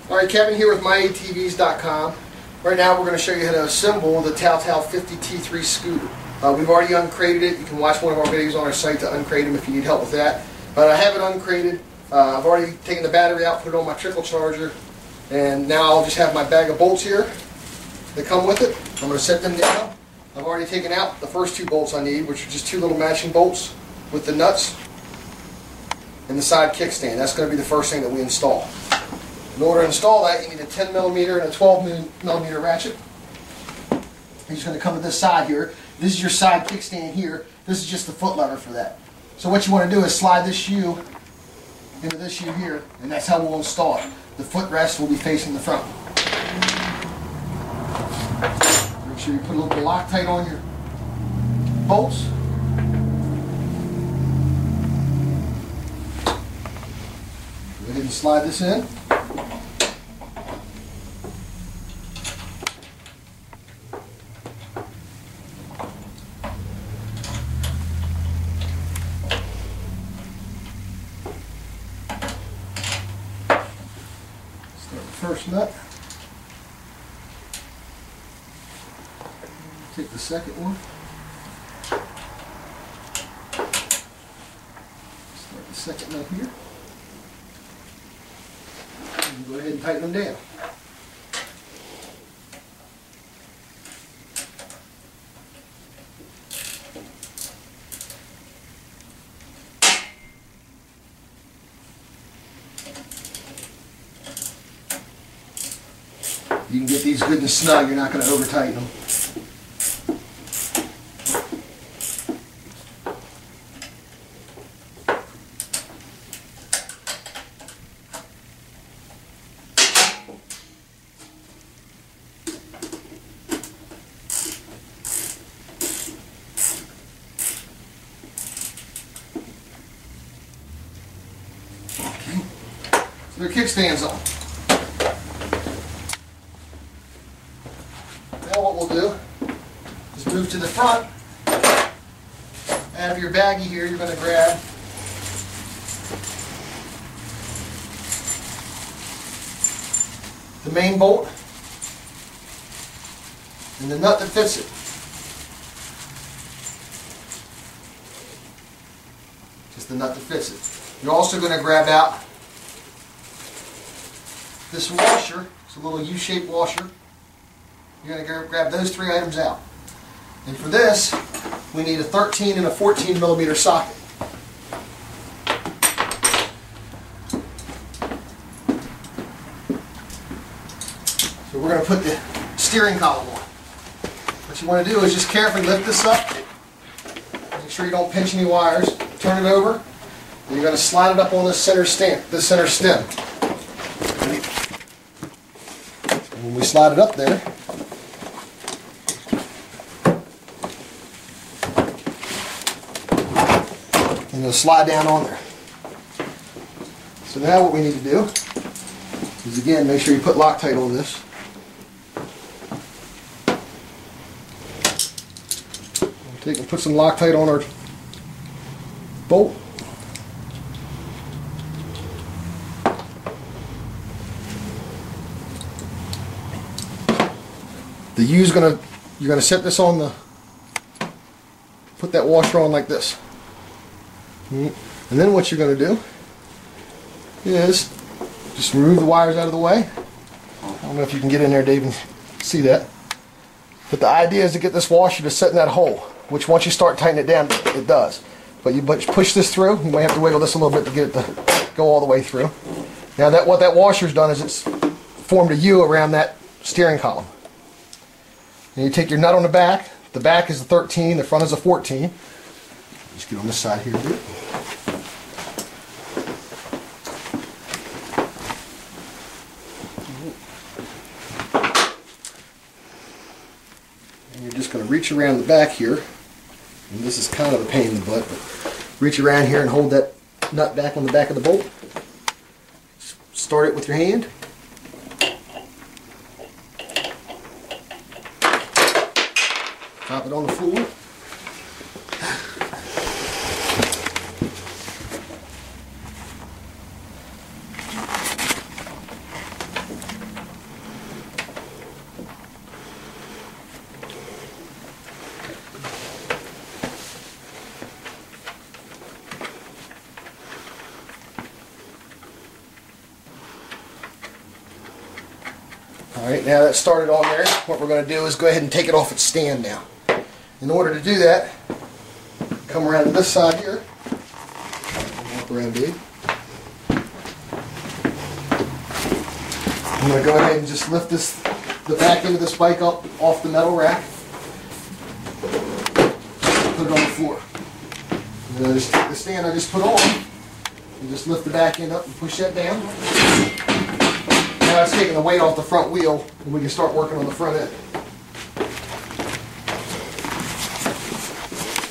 Alright, Kevin here with myatvs.com. Right now we're going to show you how to assemble the TaoTao CY50T3 scooter. We've already uncrated it. You can watch one of our videos on our site to uncrate them if you need help with that. But I have it uncrated. I've already taken the battery out, put it on my trickle charger, and now I'll just have my bag of bolts here that come with it. I'm going to set them down. I've already taken out the first two bolts I need, which are just two little matching bolts with the nuts and the side kickstand. That's going to be the first thing that we install. In order to install that, you need a 10mm and a 12mm ratchet. You're just going to come to this side here. This is your side kickstand here. This is just the foot lever for that. So what you want to do is slide this shoe into this shoe here, and that's how we'll install it. The footrest will be facing the front. Make sure you put a little bit of Loctite on your bolts. Go ahead and slide this in. Start the first nut. Take the second one. Start the second nut here. And go ahead and tighten them down. You can get these good and snug, you're not going to over tighten them. Okay. So their kickstands on. Now what we'll do is move to the front. Out of your baggie here, you're going to grab the main bolt and the nut that fits it. Just the nut that fits it. You're also going to grab out this washer. It's a little U-shaped washer. You're going to grab those three items out. And for this, we need a 13 and a 14mm socket. So we're going to put the steering column on. What you want to do is just carefully lift this up. Make sure you don't pinch any wires. Turn it over. And you're going to slide it up on this center stem. And when we slide it up there, and it'll slide down on there. So now what we need to do is, again, make sure you put Loctite on this. We'll take and put some Loctite on our bolt. The U's you're gonna set this on the, put that washer on like this. And then what you're going to do is just remove the wires out of the way. I don't know if you can get in there, Dave, and see that. But the idea is to get this washer to sit in that hole, which once you start tightening it down, it does. But you push this through. You might have to wiggle this a little bit to get it to go all the way through. Now what that washer's done is it's formed a U around that steering column. And you take your nut on the back. The back is a 13, the front is a 14. Just get on this side here a bit. And you're just going to reach around the back here. And this is kind of a pain in the butt, but reach around here and hold that nut back on the back of the bolt. Start it with your hand. Drop it on the floor. Alright, now that's started on there, what we're going to do is go ahead and take it off its stand now. In order to do that, come around to this side here. Walk around, dude. I'm going to go ahead and just lift the back end of this bike up off the metal rack. Put it on the floor. And then I just take the stand I just put on and just lift the back end up and push that down. Now it's taking the weight off the front wheel and we can start working on the front end.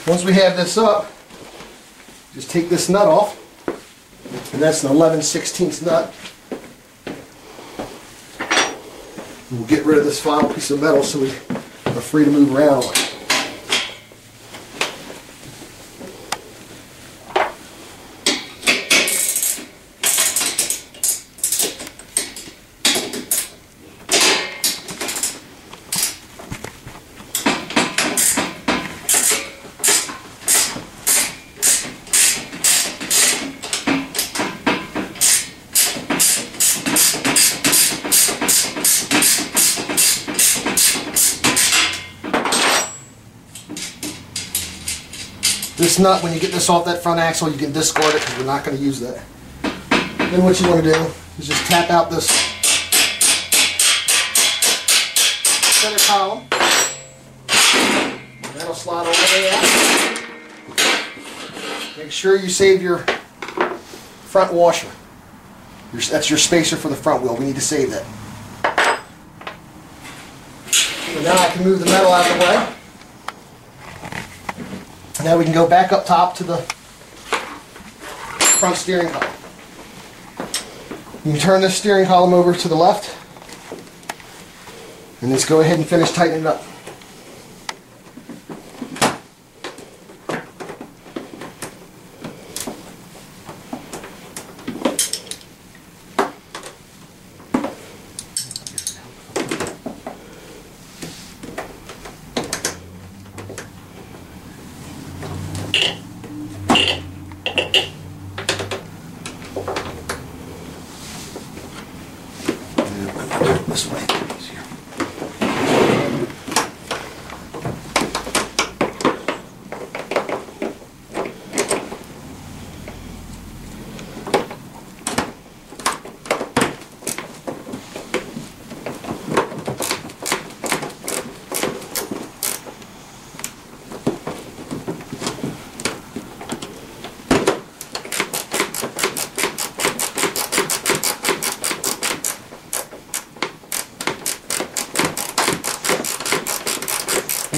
Once we have this up, just take this nut off, and that's an 11/16 nut. We'll get rid of this final piece of metal so we are free to move around on it. This nut, when you get this off that front axle, you can discard it because we're not going to use that. Then what you want to do is just tap out this center column. And that'll slide all the way out. Make sure you save your front washer. That's your spacer for the front wheel. We need to save that. So now I can move the metal out of the way. Now we can go back up top to the front steering column. You can turn this steering column over to the left and let's go ahead and finish tightening it up. This way, easier.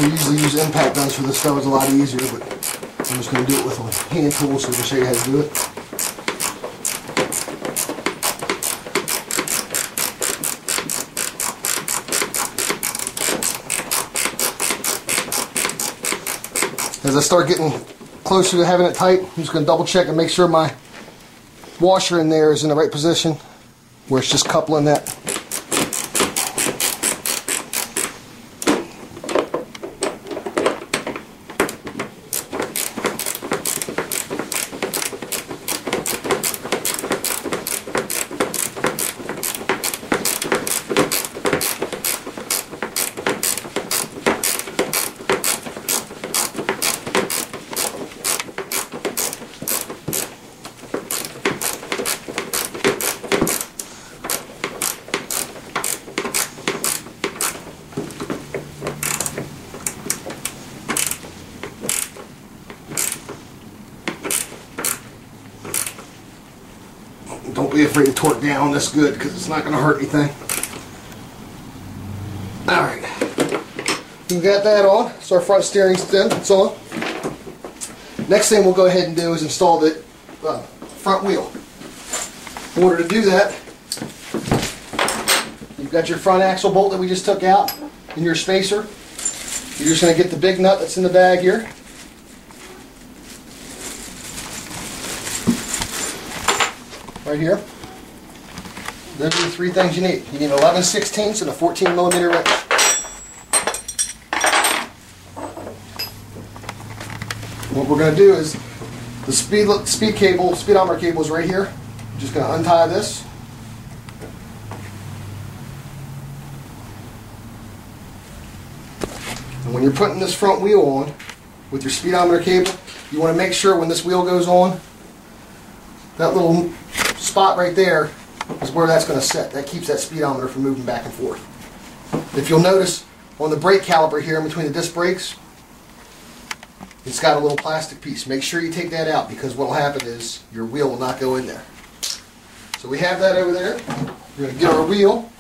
We usually use impact guns for this stuff. It's a lot easier, but I'm just going to do it with a hand tool so we can show you how to do it. As I start getting closer to having it tight, I'm just going to double check and make sure my washer in there is in the right position where it's just coupling that. Don't be afraid to torque down this good because it's not going to hurt anything. Alright, we've got that on, so our front steering stem, it's on. Next thing we'll go ahead and do is install the front wheel. In order to do that, you've got your front axle bolt that we just took out and your spacer. You're just going to get the big nut that's in the bag here. Right here. Those are the three things you need. You need 11/16 and a 14mm wrench. What we're going to do is the speedometer cable is right here. I'm just going to untie this. And when you're putting this front wheel on with your speedometer cable, you want to make sure when this wheel goes on, that little spot right there is where that's going to sit. That keeps that speedometer from moving back and forth. If you'll notice on the brake caliper here in between the disc brakes, it's got a little plastic piece. Make sure you take that out, because what will happen is your wheel will not go in there. So we have that over there. We're going to get our wheel.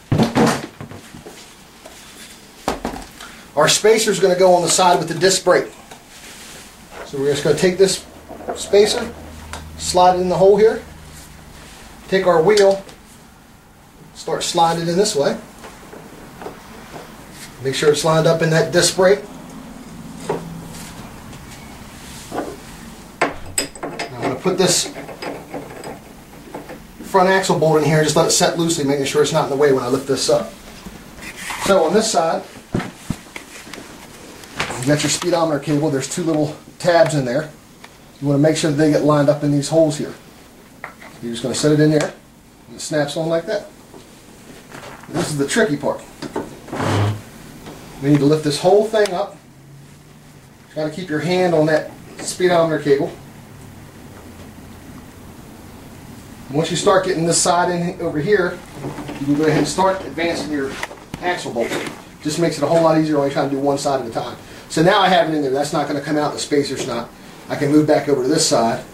Our spacer is going to go on the side with the disc brake. So we're just going to take this spacer, slide it in the hole here, take our wheel, start sliding it in this way. Make sure it's lined up in that disc brake. Now I'm going to put this front axle bolt in here, just let it set loosely, making sure it's not in the way when I lift this up. So on this side, you got your speedometer cable. There's two little tabs in there. You want to make sure that they get lined up in these holes here. You're just going to set it in there, and it snaps on like that. And this is the tricky part. We need to lift this whole thing up. You got to keep your hand on that speedometer cable. Once you start getting this side in over here, you can go ahead and start advancing your axle bolt. Just makes it a whole lot easier only trying to do one side at a time. So now I have it in there. That's not going to come out. The spacer's not. I can move back over to this side.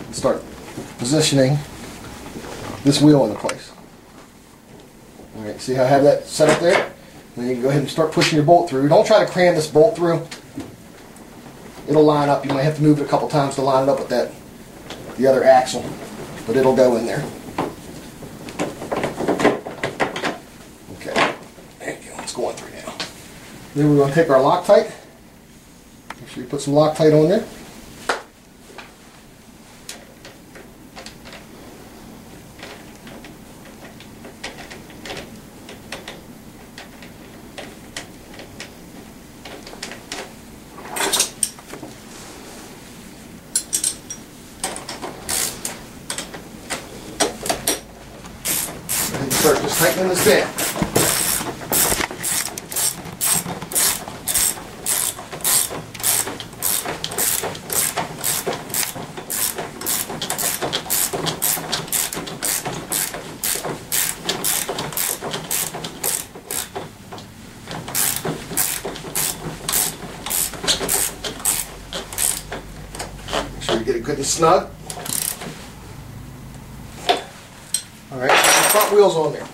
And start positioning this wheel into place. Alright, see how I have that set up there? And then you can go ahead and start pushing your bolt through. Don't try to cram this bolt through. It'll line up. You might have to move it a couple times to line it up with the other axle. But it'll go in there. Going through now. Then we're going to take our Loctite. Make sure you put some Loctite on there. And start just tightening this down. Get it good and snug. Alright, so the front wheel's on there.